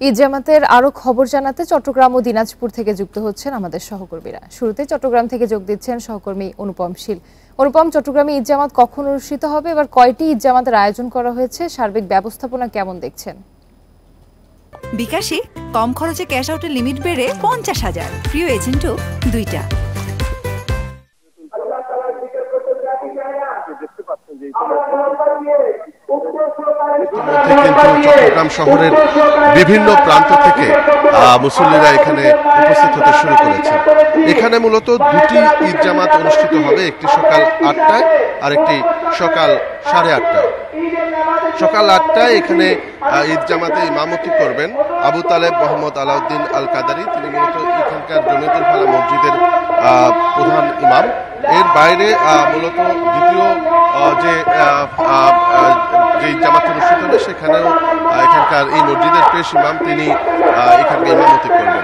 ঈদ জামাতের আরো খবর জানাতে চট্টগ্রাম ও দিনাজপুর থেকে যুক্ত হচ্ছেন আমাদের সহকর্মীরা। শুরুতে চট্টগ্রাম থেকে যোগ দিচ্ছেন সহকর্মী অনুপম শীল। অনুপম, চট্টগ্রামে ঈদ জামাত কখন অনুষ্ঠিত হবে, এবার কয়টি ঈদ জামাতের আয়োজন করা হয়েছে, সার্বিক ব্যবস্থাপনা কেমন দেখছেন? বিকাশে কম খরচে ক্যাশ আউটের লিমিট বেড়ে 50,000, প্রিয় এজেন্টও 2টা। চট্টগ্রাম শহরের বিভিন্ন প্রান্ত থেকে মুসল্লিরা এখানে উপস্থিত হতে শুরু করেছে। এখানে মূলত দুটি ঈদ জামাত অনুষ্ঠিত হবে, একটি সকাল 8টায় আর একটি সকাল 8:30টায়। সকাল 8টায় এখানে ঈদ জামাতে ইমামতি করবেন আবু তালেব মোহাম্মদ আলাউদ্দিন আল কাদারি। তিনি মূলত এখানকার জমিয়তুল ফালাহ মসজিদের প্রধান ইমাম। এর বাইরে মূলত দ্বিতীয় যে জামাত অনুষ্ঠিত হবে সেখানেও এখানকার এই মসজিদের পেশ ইমাম তিনি এখানে ইমামতি করবেন।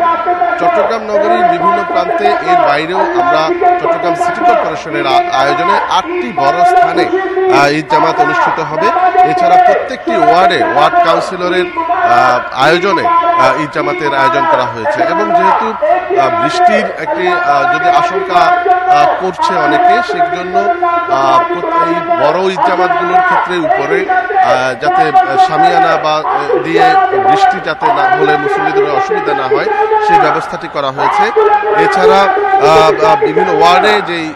চট্টগ্রাম নগরীর বিভিন্ন প্রান্তে এর বাইরেও আমরা চট্টগ্রাম সিটি কর্পোরেশনের আয়োজনে 8টি বড় স্থানে ঈদ জামাত অনুষ্ঠিত হবে। এছাড়া প্রত্যেকটি ওয়ার্ড কাউন্সিলরের আয়োজনে ঈদ জামাতের আয়োজন করা হয়েছে এবং যেহেতু বৃষ্টির একটি যদি আশঙ্কা করছে অনেকে, সেজন্য এই বড় ঈদ জামাতগুলোর ক্ষেত্রে উপরে যাতে শামিয়ানা বা দিয়ে বৃষ্টি যাতে না হলে মুসল্লিদের অসুবিধা না হয় সেই ব্যবস্থাটি করা হয়েছে। এছাড়া বিভিন্ন ওয়ার্ডে যেই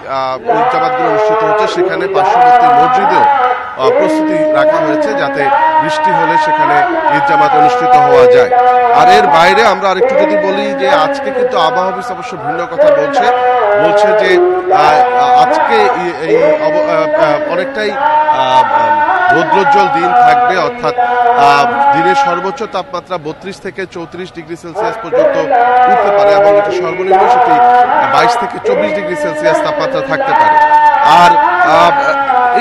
ঈদ জামাতগুলো অনুষ্ঠিত হচ্ছে সেখানে পার্শ্ববর্তী মসজিদেও প্রস্তুতি রাখা হয়েছে যাতে বৃষ্টি হলে সেখানে ঈদ জামাত অনুষ্ঠিত হওয়া যায়। আর এর বাইরে আমরা আরেকটু যদি বলি যে আজকে কিন্তু আবহাওয়া অফিস অবশ্য ভিন্ন কথা বলছে যে আজকে এই অনেকটাই রৌদ্রোজ্জ্বল দিন থাকবে, অর্থাৎ দিনের সর্বোচ্চ তাপমাত্রা 32 থেকে 34 ডিগ্রি সেলসিয়াস পর্যন্ত উঠতে পারে এবং এটি সর্বনিম্ন সেটি 22 থেকে 24 ডিগ্রি সেলসিয়াস তাপমাত্রা থাকতে পারে। আর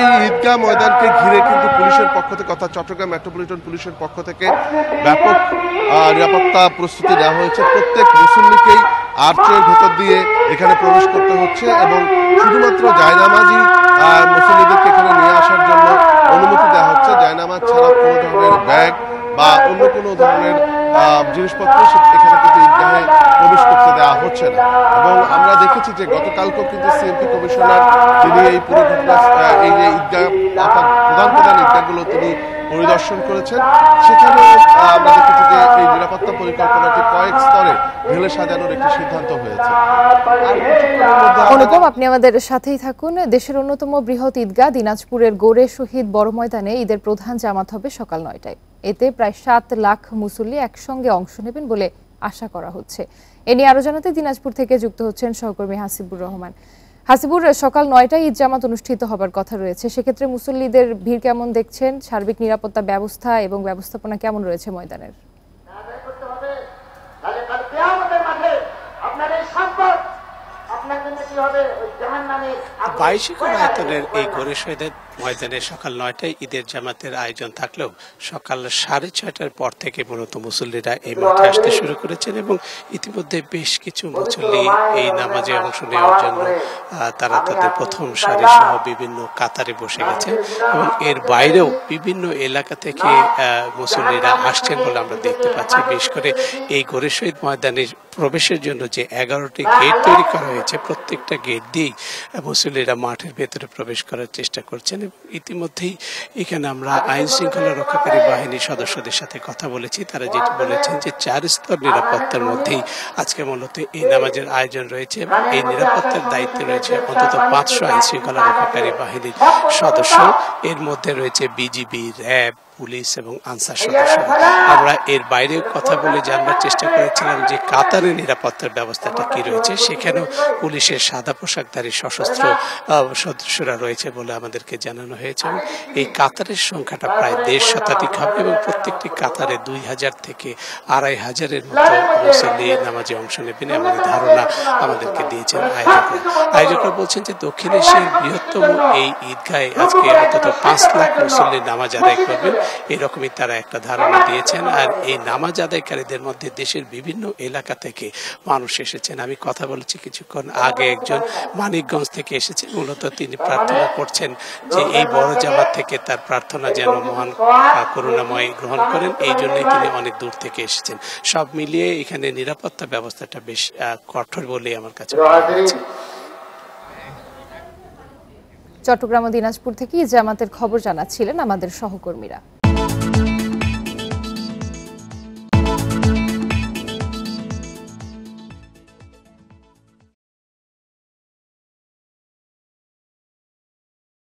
এই ঈদগাহ ময়দানকে ঘিরে কিন্তু পুলিশের পক্ষ থেকে অর্থাৎ চট্টগ্রাম মেট্রোপলিটন পুলিশের পক্ষ থেকে ব্যাপক নিরাপত্তা প্রস্তুতি নেওয়া হয়েছে। প্রত্যেক মুসল্লিকেই আর্চের ভেতর দিয়ে এখানে প্রবেশ করতে হচ্ছে এবং শুধুমাত্র জায়নামাজই মুসল্লিদেরকে এখানে নিয়ে আসার জন্য অনুমতি দেওয়া হচ্ছে। জায়নামাজ ছাড়া কোনো ধরনের ব্যাগ বা অন্য কোনো ধরনের জিনিসপত্র এখানে কিন্তু ঈদগাহে প্রবেশ করতে দেওয়া হচ্ছে না। এবং আমরা দেখেছি যে গতকালকেও কিন্তু সিএমপি কমিশনার তিনি এই পুরো ঘটনা এই যে ঈদগাহ অর্থাৎ প্রধান ঈদগাহগুলো তিনি পরিদর্শন করেছেন। সেখানে আমরা দেখেছি যে এই নিরাপত্তা পরিকল্পনাটি কয়েক স্তরে ঢেলে সাজানোর একটি সিদ্ধান্ত হয়েছে। অনুপম, আপনি আমাদের সাথেই থাকুন। দেশের অন্যতম বৃহৎ ঈদগাহ দিনাজপুরের গোরে শহীদ বড় ময়দানে ঈদের প্রধান জামাত হবে সকাল 9টায়। এতে প্রায় 7 লাখ মুসল্লি একসঙ্গে অংশ নেবেন বলে আশা করা হচ্ছে। এ নিয়ে আরো জানাতে দিনাজপুর থেকে যুক্ত হচ্ছেন সহকর্মী হাসিবুর রহমান। হাসিবুর, সকাল 9টায় ঈদ জামাত অনুষ্ঠিত হবার কথা রয়েছে, সেক্ষেত্রে মুসল্লিদের ভিড় কেমন দেখছেন? সার্বিক নিরাপত্তা ব্যবস্থা এবং ব্যবস্থাপনা কেমন রয়েছে ময়দানের? বাইশিকর এই গোরে শহীদের ময়দানে সকাল 9টায় ঈদের জামাতের আয়োজন থাকলেও সকাল 6:30টার পর থেকে মূলত মুসল্লিরা এই মাঠে আসতে শুরু করেছেন এবং ইতিমধ্যে বেশ কিছু মুসল্লি এই নামাজে অংশ নেওয়ার জন্য তারা তাদের প্রথম সারি সহ বিভিন্ন কাতারে বসে গেছে এবং এর বাইরেও বিভিন্ন এলাকা থেকে মুসল্লিরা আসছেন বলে আমরা দেখতে পাচ্ছি। বিশেষ করে এই গোরে শহীদ ময়দানে প্রবেশের জন্য যে 11টি গেট তৈরি করা হয়েছে, প্রত্যেকটা গেট দিয়েই মুসল্লিরা মাঠের ভেতরে প্রবেশ করার চেষ্টা করছেন। ইতিমধ্যেই এখানে আমরা আইন শৃঙ্খলা রক্ষাকারী বাহিনীর সদস্যদের সাথে কথা বলেছি। তারা যেটি বলেছেন যে 4 স্তর নিরাপত্তার মধ্যেই আজকে মূলত এই নামাজের আয়োজন রয়েছে এবং এই নিরাপত্তার দায়িত্বে রয়েছে অন্তত 500 আইন শৃঙ্খলা রক্ষাকারী বাহিনীর সদস্য। এর মধ্যে রয়েছে বিজিবি, র্যাব, পুলিশ এবং আনসার সদস্যরা। আমরা এর বাইরে কথা বলে জানবার চেষ্টা করেছিলাম যে কাতারের নিরাপত্তার ব্যবস্থাটা কি রয়েছে। সেখানেও পুলিশের সাদা পোশাকধারী সশস্ত্র সদস্যরা রয়েছে বলে আমাদেরকে জানানো হয়েছে। এই কাতারের সংখ্যাটা প্রায় 1.5 শতাধিক হবে এবং প্রত্যেকটি কাতারে 2000 থেকে 2500-এর মতো মুসল্লি নামাজে অংশ নেবেন এমন ধারণা আমাদেরকে দিয়েছেন আয়োজকরা। বলছেন যে দক্ষিণ এশিয়ার বৃহত্তম এই ঈদগাহে আজকে অন্তত 5 লাখ মুসল্লি নামাজ আদায় করবেন এরকমই তারা একটা ধারণা দিয়েছেন। আর এই নামাজ আদায়কারীদের মধ্যে দেশের বিভিন্ন এলাকা থেকে মানুষ এসেছেন। আমি কথা বলেছি কিছুক্ষণ আগে, একজন মানিকগঞ্জ থেকে এসেছেন। মূলত তিনি প্রার্থনা করছেন যে এই বড় জামাত থেকে তার প্রার্থনা যেন মহান করুণাময় গ্রহণ করেন, এই জন্যই তিনি অনেক দূর থেকে এসেছেন। সব মিলিয়ে এখানে নিরাপত্তা ব্যবস্থাটা বেশ কঠোর বলেই আমার কাছে মনে হচ্ছে। চট্টগ্রাম ও দিনাজপুর থেকে জামাতের খবর জানাচ্ছিলেন আমাদের সহকর্মীরা।